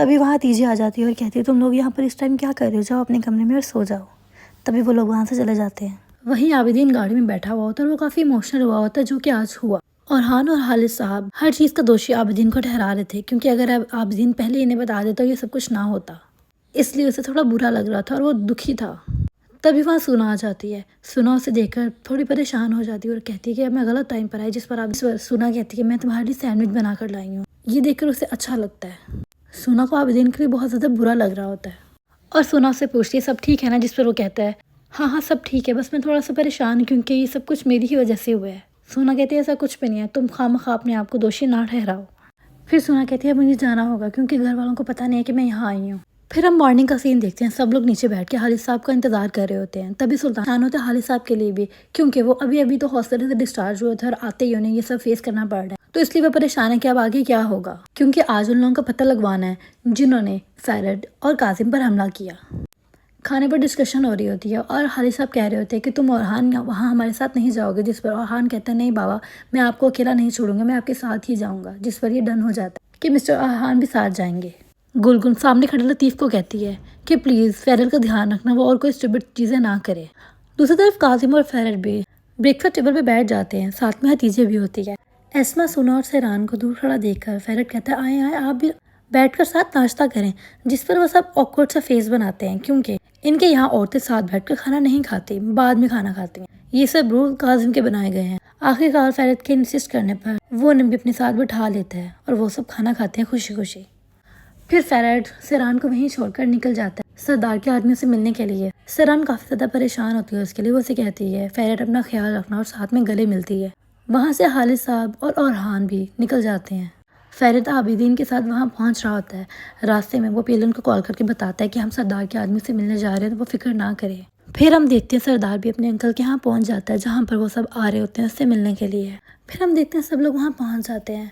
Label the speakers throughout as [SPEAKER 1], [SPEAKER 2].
[SPEAKER 1] تبھی وہاں ہتیجی آ جاتی ہے اور کہتی ہے تم لوگ یہاں پر اس ٹائم کیا کر رہے ہو، جاؤ اپنے کمرے میں اور سو جاؤ۔ تبھی وہ لوگ وہاں سے چلے جاتے ہیں۔ وہیں عابدین گاڑی میں بیٹھا ہوا ہوتا ہے اور وہ کافی ایموشنل ہوا ہوتا ہے جو کہ آج ہوا۔ اورحان اور خالد صاحب ہر چیز کا دوشی عابدین کو ٹھہرا رہے تھے، کیونکہ اگر عابدین پہلے انہیں بتا دیتا یہ سب کچھ نہ ہوتا، اس لیے اسے تھوڑا برا لگ رہا تھا اور وہ دکھی تھا۔ تبھی وہاں سونا آ جاتی ہے۔ سونا اسے دیکھ کر تھوڑی پریشان ہو جاتی ہے اور کہتی ہے کہ اب میں غلط ٹائم پر آئی، جس پر سونا کہتی ہے کہ میں تمہارے لیے سینڈوچ بنا کر لائی ہوں۔ یہ دیکھ کر اسے اچھا لگتا ہے۔ سونا کو عابدین کے لیے بہت زیادہ برا لگ رہا ہوتا ہے اور سونا اسے پوچھتی ہے سب ٹھیک ہے نا، جس پر وہ کہتا ہے ہاں ہاں سب ٹھیک ہے، بس میں تھوڑا سا پریشان ہوں کیونکہ یہ سب کچھ میری ہی وجہ سے ہوا ہے۔ سونا کہتی ہے ایسا کچھ بھی نہیں ہے، تم خواہ اپنے آپ کو دوشی نہ ٹھہراؤ۔ پھر سونا کہتی ہے مجھے جانا ہوگا کیونکہ گھر والوں کو پتہ نہیں ہے کہ میں یہاں آئی ہوں۔ پھر ہم مارننگ کا سین دیکھتے ہیں، سب لوگ نیچے بیٹھ کے خالد صاحب کا انتظار کر رہے ہوتے ہیں۔ تبھی سلطان ہوتا ہے خالد صاحب کے لیے بھی، کیونکہ وہ ابھی تو ہاسپٹل سے ڈسچارج ہوئے تھے اور آتے ہی انہیں یہ سب فیس کرنا پڑ رہا ہے، تو اس لیے وہ پریشان ہے کہ اب آگے کیا ہوگا، کیونکہ آج ان لوگوں کا پتہ لگوانا ہے جنہوں نے فیرڈ اور کاظم پر حملہ کیا۔ کھانے پر ڈسکشن ہو رہی ہوتی ہے اور خالد صاحب کہہ رہے ہوتے ہیں کہ تم اورحان وہاں ہمارے ساتھ نہیں جاؤ گے، جس پر اورحان کہتا ہے نہیں بابا میں آپ کو اکیلا نہیں چھوڑوں گا، میں آپ کے ساتھ ہی جاؤں گا، جس پر یہ ڈن ہو جاتا ہے کہ مسٹر اورحان بھی ساتھ جائیں گے۔ گلگن سامنے کھڑے لطیف کو کہتی ہے کہ پلیز فیرڈ کا دھیان رکھنا، وہ اور کوئی اسٹوپڈ چیزیں نہ کرے۔ دوسری طرف کاظم اور فیرڈ بھی بریک فاسٹ ٹیبل پہ بیٹھ جاتے ہیں، ساتھ میں ہتیجے بھی ہوتی ہے۔ ایسما، سونا اور سیران کو دور کھڑا دیکھ کر فیرڈ کہتا ہے آئیں آپ بھی بیٹھ کر ساتھ ناشتہ کریں، جس پر وہ سب آکورڈ سا فیس بناتے ہیں کیونکہ ان کے یہاں عورتیں ساتھ بیٹھ کر کھانا نہیں کھاتی، بعد میں کھانا کھاتی ہیں۔ یہ سب رول کاظم کے بنائے گئے ہیں۔ آخرکار فیرڈ کے انسسٹ کرنے پر وہ انہیں بھی اپنے ساتھ بٹھا لیتا ہے اور وہ سب کھانا کھاتے ہیں خوشی خوشی۔ پھر فیرڈ سیران کو وہیں چھوڑ کر نکل جاتا ہے سردار کے آدمی سے ملنے کے لیے۔ سیران کافی زیادہ پریشان ہوتی ہے اس کے لیے، وہ اسے کہتی ہے فیرڈ اپنا خیال رکھنا اور ساتھ میں گلے ملتی ہے۔ وہاں سے خالد صاحب اور اورحان بھی نکل جاتے ہیں۔ فیرڈ عابدین کے ساتھ وہاں پہنچ رہا ہوتا ہے، راستے میں وہ پیلن کو کال کر کے بتاتا ہے کہ ہم سردار کے آدمی سے ملنے جا رہے ہیں، تو وہ فکر نہ کرے۔ پھر ہم دیکھتے ہیں سردار بھی اپنے انکل کے ہاں پہنچ جاتا ہے جہاں پر وہ سب آ رہے ہوتے ہیں اس سے ملنے کے لیے۔ پھر ہم دیکھتے ہیں سب لوگ وہاں پہنچ جاتے ہیں،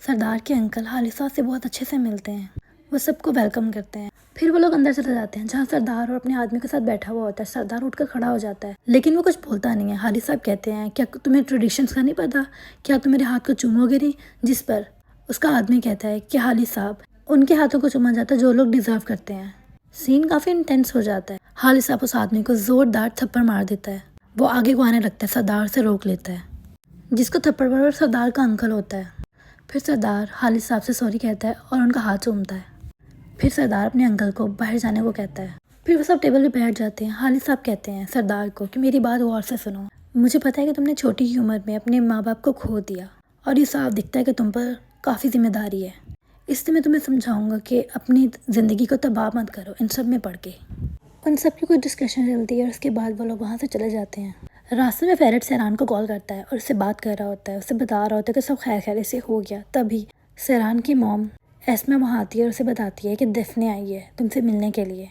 [SPEAKER 1] سردار کے انکل خالد صاحب سے بہت اچھے سے ملتے ہیں، وہ سب کو ویلکم کرتے ہیں۔ پھر وہ لوگ اندر چلے جاتے ہیں جہاں سردار اور اپنے آدمی کے ساتھ بیٹھا ہوا ہوتا ہے۔ سردار اٹھ کر کھڑا ہو جاتا ہے لیکن وہ کچھ بولتا نہیں ہے۔ خالد صاحب کہتے ہیں کیا تمہیں ٹریڈیشنز کا نہیں پتا، کیا تم میرے ہاتھ کو چومو گے نہیں، جس پر اس کا آدمی کہتا ہے کہ خالد صاحب ان کے ہاتھوں کو چوما جاتا ہے جو لوگ ڈیزرو کرتے ہیں۔ سین کافی انٹینس ہو جاتا ہے۔ خالد صاحب اس آدمی کو زوردار تھپڑ مار دیتا ہے، وہ آگے کو آنے لگتا ہے، سردار سے روک لیتا ہے، جس کو تھپڑ پر سردار کا انکل ہوتا ہے۔ پھر سردار خالد صاحب سے سوری کہتا ہے اور ان کا ہاتھ چومتا ہے۔ پھر سردار اپنے انکل کو باہر جانے کو کہتا ہے۔ پھر وہ سب ٹیبل پہ بیٹھ جاتے ہیں۔ خالد صاحب کہتے ہیں سردار کو کہ میری بات غور سے سنو، مجھے پتا ہے کہ تم نے چھوٹی ہی عمر میں اپنے ماں باپ کو کھو دیا اور یہ صاف دکھتا ہے کہ تم پر کافی ذمہ داری ہے، اس لیے میں تمہیں سمجھاؤں گا کہ اپنی زندگی کو تباہ مت کرو ان سب میں پڑھ کے۔ ان سب کی کوئی ڈسکشن چلتی ہے اور اس کے بعد وہ لوگ وہاں سے چلے جاتے ہیں۔ راستے میں فیرڈ سیران کو کال کرتا ہے اور اس سے بات کر رہا ہوتا ہے، اسے بتا رہا ہوتا ہے کہ سب خیر سے ہو گیا۔ تبھی سیران کی موم ایسما وہاں آتی ہے اور اسے بتاتی ہے کہ دفنے آئی ہے تم سے ملنے کے لیے۔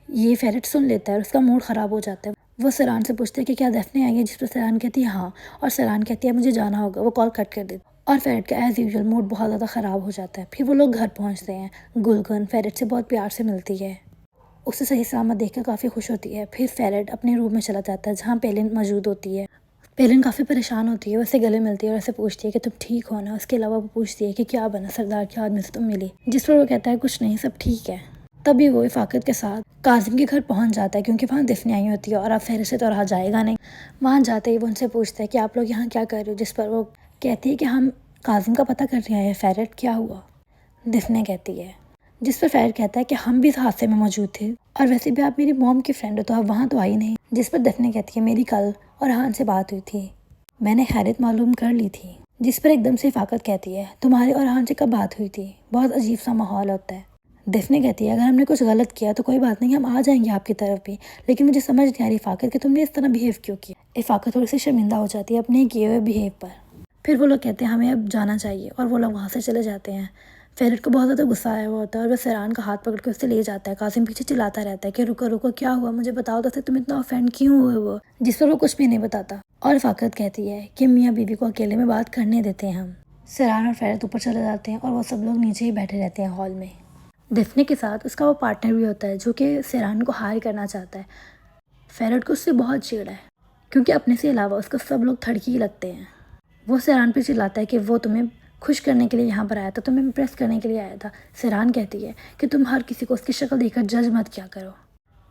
[SPEAKER 1] یہ فیرڈ سن لیتا ہے اور اس کا موڈ خراب ہو جاتا ہے۔ وہ سیران سے پوچھتے ہے کہ کیا دفنے آئی ہے، جس پر سیران کہتی ہے ہاں، اور سیران کہتی ہے مجھے جانا ہوگا، وہ کال کٹ کر دیتی اور فیرڈ کا ایز یوزول موڈ بہت زیادہ خراب ہو جاتا ہے۔ پھر وہ لوگ گھر پہنچتے ہیں۔ گلگن فیرڈ سے بہت پیار سے ملتی ہے، اسے صحیح سلامت دیکھ کر کافی خوش ہوتی ہے۔ پھر فیرڈ اپنے روم میں چلا جاتا ہے جہاں پیلن موجود ہوتی ہے۔ پیلن کافی پریشان ہوتی ہے، اسے گلے ملتی ہے اور اسے پوچھتی ہے کہ تم ٹھیک ہو نا۔ اس کے علاوہ وہ پوچھتی ہے کہ کیا بنا سردار کے آدمی سے تم ملی، جس پر وہ کہتا ہے کچھ نہیں، سب ٹھیک ہے۔ تبھی وہ افاقت کے ساتھ کاظم کے گھر پہنچ جاتا ہے کیونکہ وہاں دفنے آئی ہوتی ہے اور اب فیرڈ سے تو رہا جائے گا نہیں۔ وہاں جاتے ہی وہ ان سے پوچھتا ہے کہ آپ لوگ یہاں کیا کر رہے ہو، جس پر وہ کہتی ہے کہ ہم کاظم کا پتہ کر رہے ہیں۔ فیرڈ کیا ہوا، دفنے کہتی ہے، جس پر فیرڈ کہتا ہے کہ ہم بھی اس حادثے میں موجود تھے اور ویسے بھی آپ میری موم کی فرینڈ ہو تو آپ وہاں تو آئی نہیں، جس پر دفنے کہتی ہے میری کل اورحان سے بات ہوئی تھی، میں نے خیریت معلوم کر لی تھی، جس پر ایک دم سے افاقت کہتی ہے تمہارے اورحان سے کب بات ہوئی تھی، بہت عجیب سا ماحول ہوتا ہے۔ دفنے کہتی ہے اگر ہم نے کچھ غلط کیا تو کوئی بات نہیں، ہم آ جائیں گے آپ کی طرف بھی، لیکن مجھے سمجھ نہیں آ رہی افاقت کہ تم نے اس طرح بیہیو کیوں کیا۔ افاقت تھوڑی سی شرمندہ ہو جاتی ہے اپنے کیے ہوئے بیہیو پر۔ پھر وہ لوگ کہتے ہیں ہمیں اب جانا چاہیے اور وہ لوگ وہاں سے چلے جاتے ہیں۔ فیرڈ کو بہت زیادہ غصہ آیا ہوا ہوتا ہے اور وہ سیران کا ہاتھ پکڑ کے اس سے لے جاتا ہے۔ کاظم پیچھے چلاتا رہتا ہے کہ رکو رکو کیا ہوا، مجھے بتاؤ تو تم اتنا آفینڈ کیوں ہوئے وہ، جس پر وہ کچھ بھی نہیں بتاتا اور افاقت کہتی ہے کہ میاں بیوی کو اکیلے میں بات کرنے دیتے ہیں ہم۔ سیران اور فیرڈ اوپر چلے جاتے ہیں اور وہ سب لوگ نیچے ہی بیٹھے رہتے ہیں ہال میں۔ دفنے کے ساتھ اس کا وہ پارٹنر بھی ہوتا ہے جو کہ سیران کو ہائر کرنا چاہتا ہے۔ فیرڈ کو اس سے بہت چڑ ہے کیونکہ اپنے سے علاوہ اس کو سب لوگ تھڑکی ہی لگتے ہیں۔ وہ سیران پہ چلاتا ہے کہ وہ تمہیں خوش کرنے کے لیے یہاں پر آیا تھا، تمہیں امپریس کرنے کے لیے آیا تھا۔ سیران کہتی ہے کہ تم ہر کسی کو اس کی شکل دیکھ کر جج مت کیا کرو۔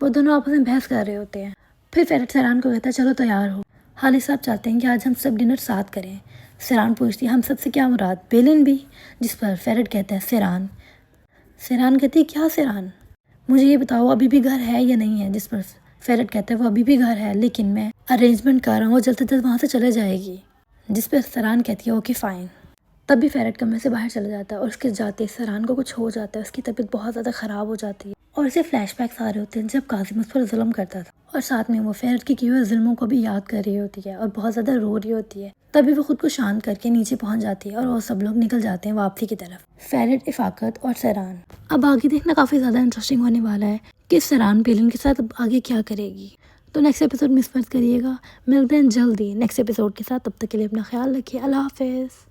[SPEAKER 1] وہ دونوں آپس میں بحث کر رہے ہوتے ہیں۔ پھر فیرٹ سیران کو کہتا ہے چلو تیار ہو، خالد صاحب چاہتے ہیں کہ آج ہم سب ڈنر ساتھ کریں۔ سیران پوچھتی ہے ہم سب سے کیا مراد، بیلن بھی؟ جس پر فیرٹ کہتا ہے سیران۔ سیران کہتی ہے کیا سیران، مجھے یہ بتاؤ ابھی بھی گھر ہے یا نہیں ہے؟ جس پر فیرٹ کہتا ہے وہ ابھی بھی گھر ہے لیکن میں ارینجمنٹ کر رہا ہوں، وہ جلد سے جلد وہاں سے چلے جائے گی۔ جس پر سیران کہتی ہے اوکے فائن۔ تب بھی فیرٹ کمرے سے باہر چلا جاتا ہے اور اس کے جاتے سیران کو کچھ ہو جاتا ہے، اس کی طبیعت بہت زیادہ خراب ہو جاتی ہے اور اسے فلیش بیکس آ رہے ہوتے ہیں جب کاظم اس پر ظلم کرتا تھا، اور ساتھ میں وہ فیرٹ کی کیے ہوئے ظلموں کو بھی یاد کر رہی ہوتی ہے اور بہت زیادہ رو رہی ہوتی ہے۔ تبھی وہ خود کو شانت کر کے نیچے پہنچ جاتی ہے اور وہ سب لوگ نکل جاتے ہیں واپسی کی طرف، فیرٹ، افاقت اور سیران۔ اب آگے دیکھنا کافی زیادہ انٹرسٹنگ ہونے والا ہے کہ سیران بیلن کے ساتھ اب آگے کیا کرے گی۔ تو نیکسٹ ایپیسوڈ مس مت کریے گا، ملتے ہیں جلدی نیکسٹ ایپیسوڈ کے ساتھ، تب تک کے لیے اپنا خیال رکھیے، اللہ حافظ۔